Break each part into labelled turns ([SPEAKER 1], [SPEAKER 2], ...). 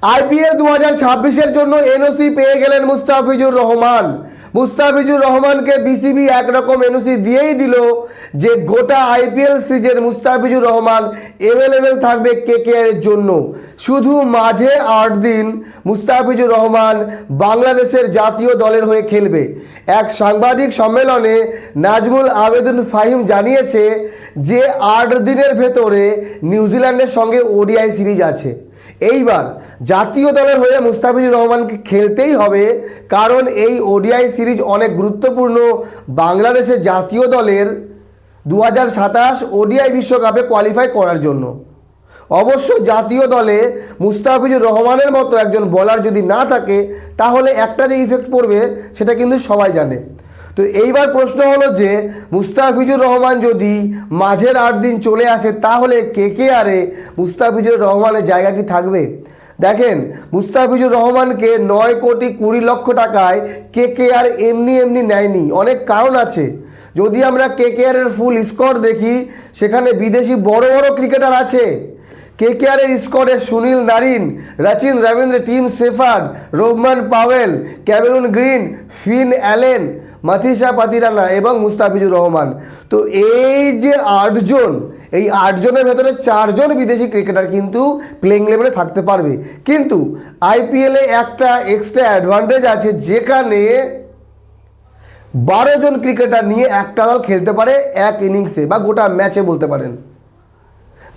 [SPEAKER 1] IPL 2026-এর জন্য NOC পেয়ে গেলেন মুস্তাফিজুর রহমান। মুস্তাফিজুর রহমানকে বিসিবি একরকম এনওসি দিয়েই দিল যে গোটা IPL season Mustafizur Rahman available থাকবে কেকেআরের জন্য। শুধু মাঝে 8 দিন মুস্তাফিজুর রহমান বাংলাদেশের জাতীয় দলের হয়ে খেলবে। এক সাংবাদিক সম্মেলনে নাজমুল আবেদিন ফাহিম জানিয়েছে যে 8 দিনের ভেতরে নিউজিল্যান্ডের সঙ্গে ওডিআই সিরিজ আছে। এইবার জাতীয় দলের হয়ে মুস্তাফিজুর রহমানকে খেলতেই হবে, কারণ এই ওডিআই সিরিজ অনেক গুরুত্বপূর্ণ বাংলাদেশের জাতীয় দলের 2027 ওডিআই বিশ্বকাপে কোয়ালিফাই করার জন্য। অবশ্য জাতীয় দলে মুস্তাফিজুর রহমানের মতো একজন বোলার যদি না থাকে তাহলে একটা যে ইফেক্ট পড়বে সেটা কিন্তু সবাই জানে। তো এইবার প্রশ্ন হলো যে মুস্তাফিজুর রহমান যদি মাঝের 8 দিন চলে আসে তাহলে কেকেআরে মুস্তাফিজুর রহমানের জায়গা কি থাকবে? দেখেন, মুস্তাফিজুর রহমানকে 9 কোটি 20 লক্ষ টাকায় কেকেআর এমনি নেয়নি, অনেক কারণ আছে। যদি আমরা কেকেআরের ফুল স্কোর দেখি সেখানে বিদেশি বড় বড় ক্রিকেটার আছে। কেকেআরের স্কোরে Sunil Narine, Rachin Ravindra, Tim Shepherd, Rovman Powell, Cameron Green, Finn Allen, Matheesha Pathirana এবং মুস্তাফিজুর রহমান। তো এই যে 8 জন, এই 8 জনের ভেতরে 4 জন বিদেশি ক্রিকেটার কিন্তু প্লেইং লেভেলে থাকতে পারবে। কিন্তু আইপিএলে একটা এক্সট্রা অ্যাডভান্টেজ আছে, যেখানে 12 জন ক্রিকেটার নিয়ে একটা দল খেলতে পারে এক ইনিংসে বা গোটা ম্যাচে বলতে পারেন,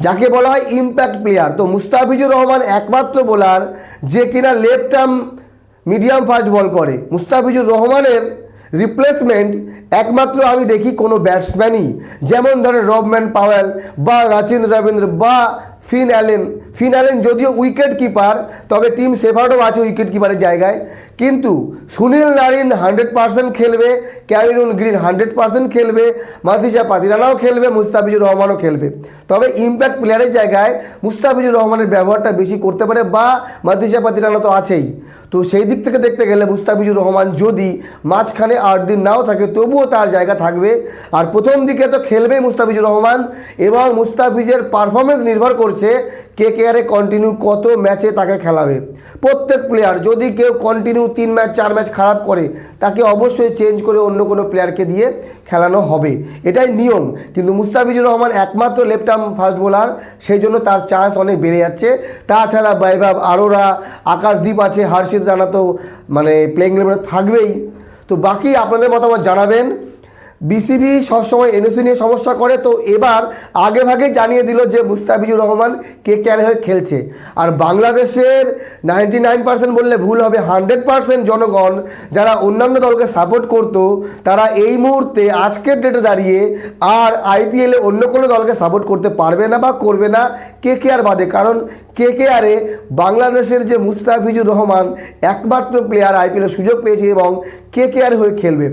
[SPEAKER 1] যাকে বলা হয় ইম্প্যাক্ট প্লেয়ার। তো মুস্তাফিজুর রহমান একমাত্র বোলার যে কিনা লেফট আর্ম মিডিয়াম ফাস্ট বল করে। মুস্তাফিজুর রহমানের রিপ্লেসমেন্ট একমাত্র আমি দেখি কোনো ব্যাটসম্যানই, যেমন ধরেন রোহমান পাওয়েল বা রাচিন রবীন্দ্র বা ফিন অ্যালেন যদিও উইকেট কিপার, তবে টিম শেফার্ডও আছে উইকেট কিপারের জায়গায়। কিন্তু সুনীল নারিন 100% খেলবে, ক্যামেরুন গ্রিন 100% খেলবে, মাথিসা পাতিরানাও খেলবে, মুস্তাফিজুর রহমানও খেলবে। তবে ইম্প্যাক্ট প্লেয়ারের জায়গায় মুস্তাফিজুর রহমানের ব্যবহারটা বেশি করতে পারে, বা মাথিসা পাতিরানা তো আছেই। তো সেই দিক থেকে দেখতে গেলে মুস্তাফিজুর রহমান যদি মাঝখানে 8 দিন নাও থাকে তবুও তার জায়গা থাকবে। আর প্রথম দিকে তো খেলবেই মুস্তাফিজুর রহমান, এবং মুস্তাফিজের পারফরমেন্স নির্ভর করছে কেকেআরে কন্টিনিউ কত ম্যাচে তাকে খেলাবে। প্রত্যেক প্লেয়ার যদি কেউ কন্টিনিউ 3 ম্যাচ 4 ম্যাচ খারাপ করে তাকে অবশ্যই চেঞ্জ করে অন্য কোনো প্লেয়ারকে দিয়ে খেলানো হবে, এটাই নিয়ম। কিন্তু মুস্তাফিজুর রহমান একমাত্র লেফট আর্ম ফাস্ট বোলার, সেই জন্য তার চান্স অনেক বেড়ে যাচ্ছে। তাছাড়া বৈভব আরোরা, আকাশদীপ আছে, হর্ষিত রানা তো মানে প্লেইং লেভেলে থাকবেই। তো বাকি আপনাদের মতামত জানাবেন। বিসিবি সবসময় এনওসি নিয়ে সমস্যা করে, তো এবার আগে ভাগে জানিয়ে দিল যে মুস্তাফিজুর রহমান কেকেআর হয়ে খেলছে। আর বাংলাদেশের 99% বললে ভুল হবে, 100% জনগণ যারা অন্যান্য দলকে সাপোর্ট করত তারা এই মুহূর্তে আজকের ডেটে দাঁড়িয়ে আর আইপিএলে অন্য কোনো দলকে সাপোর্ট করতে পারবে না বা করবে না কেকেআর বাদে। কারণ কেকেআরে বাংলাদেশের যে মুস্তাফিজুর রহমান একমাত্র প্লেয়ার আইপিএলে সুযোগ পেয়েছে এবং কেকেআর হয়ে খেলবে।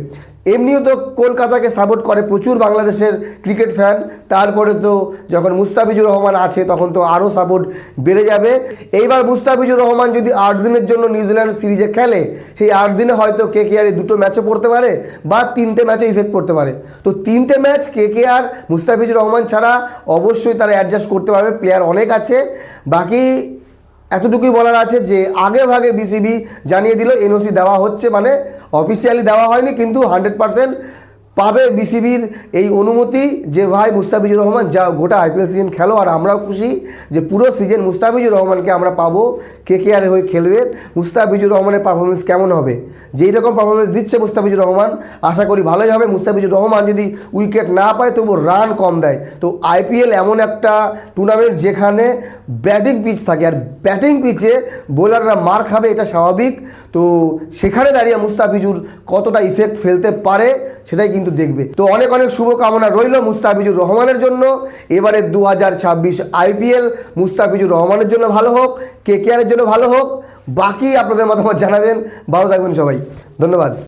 [SPEAKER 1] এমনিও তো কলকাতাকে সাপোর্ট করে প্রচুর বাংলাদেশের ক্রিকেট ফ্যান, তারপরে তো যখন মুস্তাফিজুর রহমান আছে তখন তো আরও সাপোর্ট বেড়ে যাবে। এইবার মুস্তাফিজুর রহমান যদি 8 দিনের জন্য নিউজিল্যান্ড সিরিজে খেলে, সেই 8 দিনে হয়তো কেকেআরে 2টো ম্যাচও পড়তে পারে বা 3টে ম্যাচে ইফেক্ট পড়তে পারে। তো 3টে ম্যাচ কেকেআর মুস্তাফিজুর রহমান ছাড়া অবশ্যই তারা অ্যাডজাস্ট করতে পারবে, প্লেয়ার অনেক আছে। বাকি এতটুকুই বলার আছে যে আগে ভাগে বিসিবি জানিয়ে দিল এনওসি দেওয়া হচ্ছে, মানে অফিসিয়ালি দেওয়া হয়নি কিন্তু 100% পাবে বিসিবির এই অনুমতি যে ভাই মুস্তাফিজুর রহমান যা গোটা আইপিএল সিজন খেলো। আর আমরাও খুশি যে পুরো সিজন মুস্তাফিজুর রহমানকে আমরা পাবো কেকেআর হয়ে খেলবে। মুস্তাফিজুর রহমানের পারফরমেন্স কেমন হবে, যেই রকম পারফরমেন্স দিচ্ছে মুস্তাফিজুর রহমান আশা করি ভালোই হবে। মুস্তাফিজুর রহমান যদি উইকেট না পায় তবু রান কম দেয়। তো আইপিএল এমন একটা টুর্নামেন্ট যেখানে ব্যাটিং পিচ থাকে, আর ব্যাটিং পিচে বোলাররা মার খাবে, এটা স্বাভাবিক। তো সেখানে দাঁড়িয়ে মুস্তাফিজুর কতটা ইফেক্ট ফেলতে পারে সেটাই কিন্তু দেখবে। তো অনেক অনেক শুভকামনা রইল মুস্তাফিজুর রহমানের জন্য। এবারে 2026 আইপিএল মুস্তাফিজুর রহমানের জন্য ভালো হোক, কেকেআরের জন্য ভালো হোক। বাকি আপনাদের মতামত জানাবেন। ভালো থাকবেন সবাই, ধন্যবাদ।